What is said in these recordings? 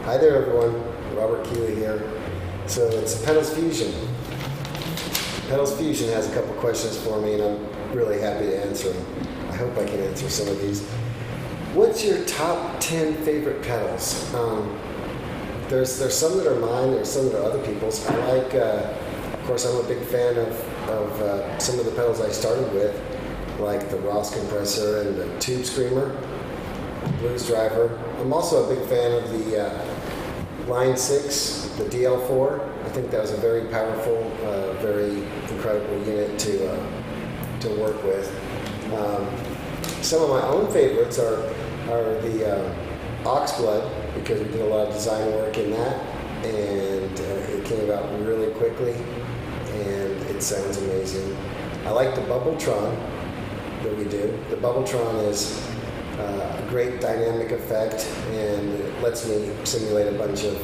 Hi there everyone, Robert Keeley here. So it's Pedals Fusion. Pedals Fusion has a couple questions for me and I'm really happy to answer them. I hope I can answer some of these. What's your top 10 favorite pedals? There's some that are mine, there's some that are other people's. I like, of course I'm a big fan of some of the pedals I started with, like the Ross compressor and the Tube Screamer, Blues Driver. I'm also a big fan of the Line 6, the DL4. I think that was a very powerful, very incredible unit to work with. Some of my own favorites are the Oxblood, because we did a lot of design work in that, and it came out really quickly, and it sounds amazing. I like the Bubbletron that we do. The Bubbletron is a great dynamic effect, and it lets me simulate a bunch of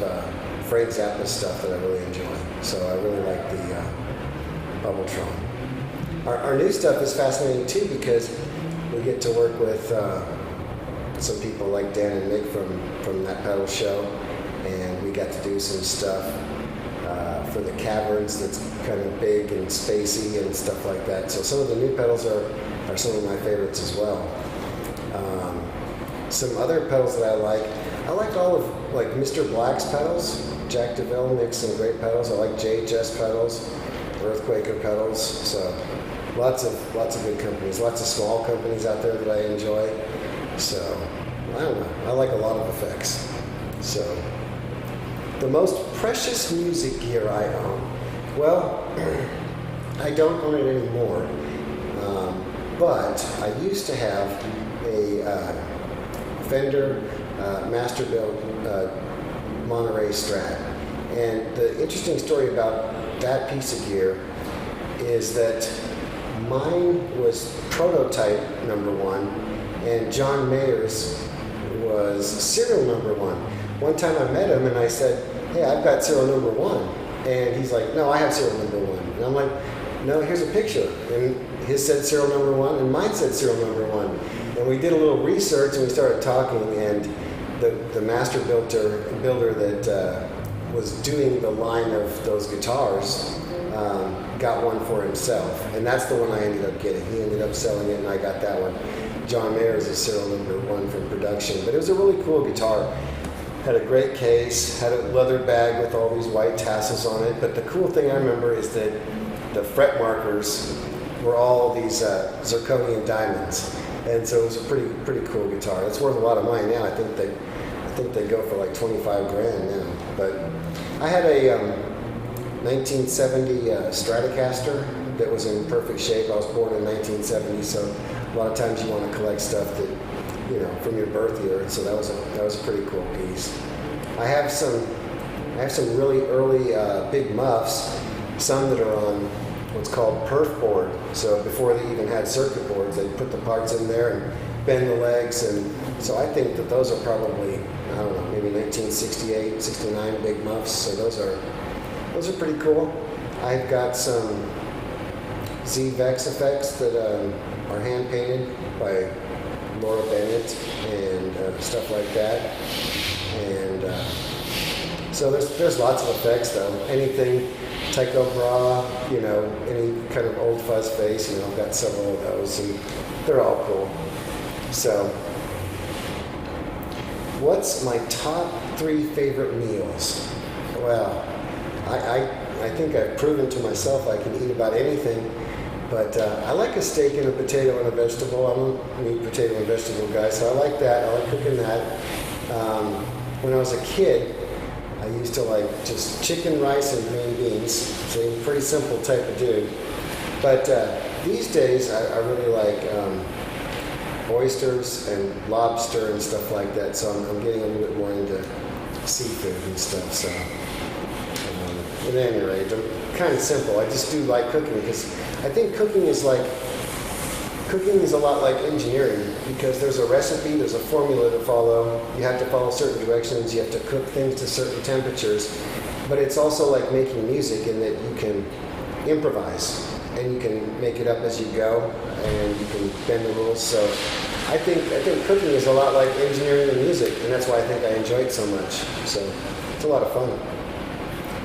Frank Zappa stuff that I really enjoy. So I really like the Bubbletron. Our new stuff is fascinating too, because we get to work with some people like Dan and Nick from that pedal show, and we got to do some stuff for the Caverns that's kind of big and spacey and stuff like that. So some of the new pedals are some of my favorites as well. Some other pedals that I like all of like Mr. Black's pedals. Jack DeVille makes some great pedals. I like JHS pedals, Earthquaker pedals. So lots of good companies, lots of small companies out there that I enjoy. So I don't know. I like a lot of effects. So the most precious music gear I own. Well, I don't own it anymore. But I used to have a Fender Masterbuilt Monterey Strat. And the interesting story about that piece of gear is that mine was prototype number 1, and John Mayer's was serial number 1. One time I met him and I said, "Hey, I've got serial number 1." And he's like, "No, I have serial number 1." And I'm like, "No, here's a picture." And his said serial number 1 and mine said serial number 1. And we did a little research and we started talking, and the master builder that was doing the line of those guitars got one for himself. And that's the one I ended up getting. He ended up selling it and I got that one. John Mayer's is serial number 1 from production. But it was a really cool guitar. Had a great case, had a leather bag with all these white tassels on it. But the cool thing I remember is that the fret markers were all these zirconium diamonds. And so it was a pretty cool guitar. It's worth a lot of money now. I think they go for like 25 grand now. But I had a 1970 Stratocaster that was in perfect shape. I was born in 1970, so a lot of times you want to collect stuff that, you know, from your birth year. So that was a pretty cool piece. I have some really early big muffs, some that are on what's called perf board. So before they even had circuit boards, they put the parts in there and bend the legs. And so I think that those are probably, I don't know, maybe 1968, 69 big muffs. So those are pretty cool. I've got some Z-Vex effects that are hand painted by Laura Bennett and stuff like that. And so there's lots of effects though. Anything Tycho Brahe, you know, any kind of old fuzz face, you know, I've got several of those, and they're all cool. So, what's my top 3 favorite meals? Well, I think I've proven to myself I can eat about anything, but I like a steak and a potato and a vegetable. I'm a meat, potato, and vegetable guy, so I like that. I like cooking that. When I was a kid, I used to like just chicken, rice, and green beans. So I'm a pretty simple type of dude. But these days, I really like oysters and lobster and stuff like that. So I'm getting a little bit more into seafood and stuff. So at any rate, I'm kind of simple. I just do like cooking because I think cooking is a lot like engineering, because there's a recipe, there's a formula to follow. You have to follow certain directions. You have to cook things to certain temperatures. But it's also like making music in that you can improvise. and you can make it up as you go, and you can bend the rules. So I think cooking is a lot like engineering and music, and that's why I think I enjoy it so much. So it's a lot of fun.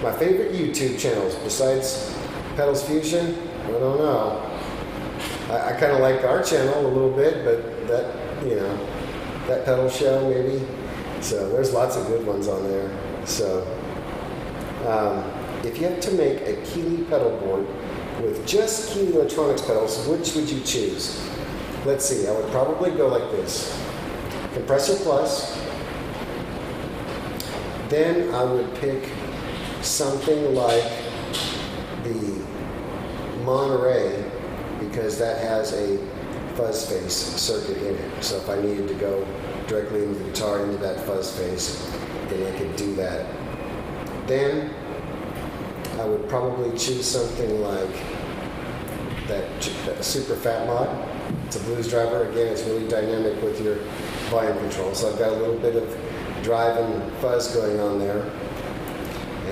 My favorite YouTube channels, besides Pedals Fusion, I don't know. I kind of like our channel a little bit, but that pedal show maybe. So there's lots of good ones on there. So if you had to make a Keeley pedal board with just Keeley Electronics pedals, which would you choose? Let's see, I would probably go like this. Compressor plus. Then I would pick something like the Monterey, because that has a fuzz face circuit in it. So if I needed to go directly into the guitar into that fuzz face, then I could do that. Then I would probably choose something like that Super Fat Mod. It's a blues driver. Again, it's really dynamic with your volume control. So I've got a little bit of drive and fuzz going on there.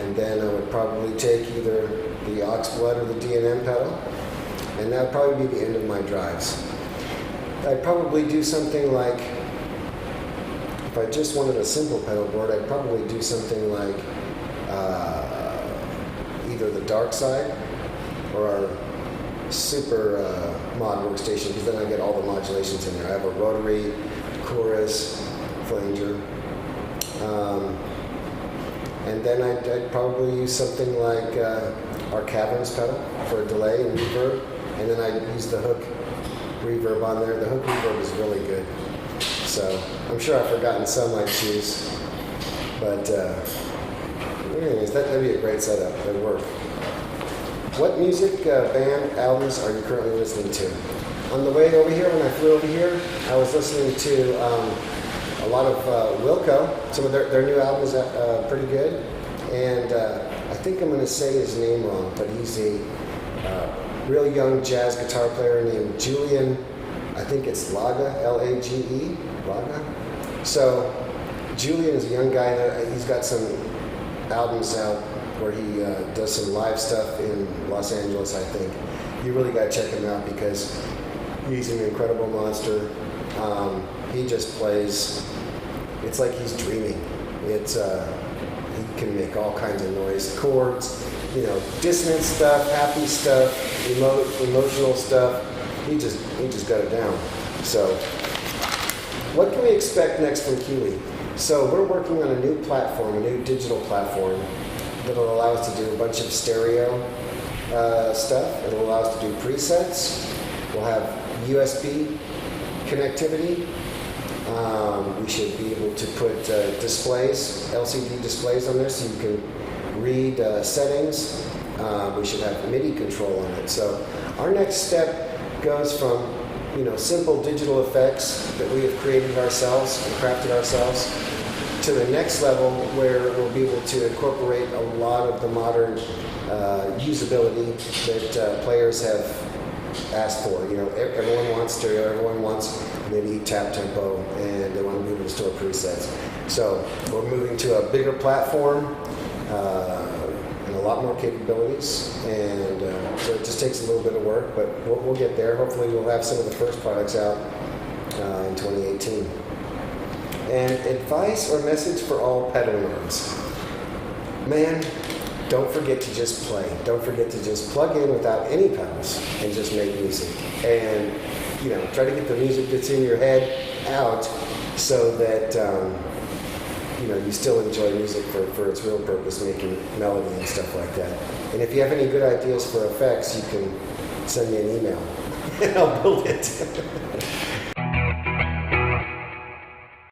And then I would probably take either the Aux Blood or the D&M pedal, and that would probably be the end of my drives. I'd probably do something like, if I just wanted a simple pedal board, I'd probably do something like either the Dark Side or our Super Mod workstation, because then I get all the modulations in there. I have a rotary, chorus, flanger. And then I'd probably use something like our Caverns pedal for a delay and reverb, and then I'd use the hook reverb on there. The hook reverb is really good. So I'm sure I've forgotten some I'd choose, but anyways, that'd be a great setup. It'd work. What music, band, albums are you currently listening to? On the way over here, when I flew over here, I was listening to a lot of Wilco. Some of their new album is pretty good. And I think I'm going to say his name wrong, but he's a real young jazz guitar player named Julian, I think it's Laga, L-A-G-E, Laga. So Julian is a young guy that he's got some albums out where he does some live stuff in Los Angeles, I think. You really got to check him out because he's an incredible monster. He just plays, it's like he's dreaming. It's he can make all kinds of noise, chords, dissonant stuff, happy stuff, emotional stuff. He just got it down. So what can we expect next from Keeley? So we're working on a new platform, a new digital platform that'll allow us to do a bunch of stereo stuff. It'll allow us to do presets. We'll have USB connectivity. We should be able to put displays, LCD displays on there so you can read settings. We should have MIDI control on it. So our next step goes from simple digital effects that we have created ourselves and crafted ourselves to the next level where we'll be able to incorporate a lot of the modern usability that players have asked for. Everyone wants stereo, everyone wants MIDI, tap tempo, and they want to be able to store presets. So we're moving to a bigger platform and a lot more capabilities, and so it just takes a little bit of work, but we'll get there. Hopefully we'll have some of the first products out in 2018. And advice or message for all pedal nerds. Man, don't forget to just play. Don't forget to just plug in without any pedals and just make music. And try to get the music that's in your head out so that you still enjoy music for its real purpose, making melody and stuff like that. And if you have any good ideas for effects, you can send me an email and I'll build it.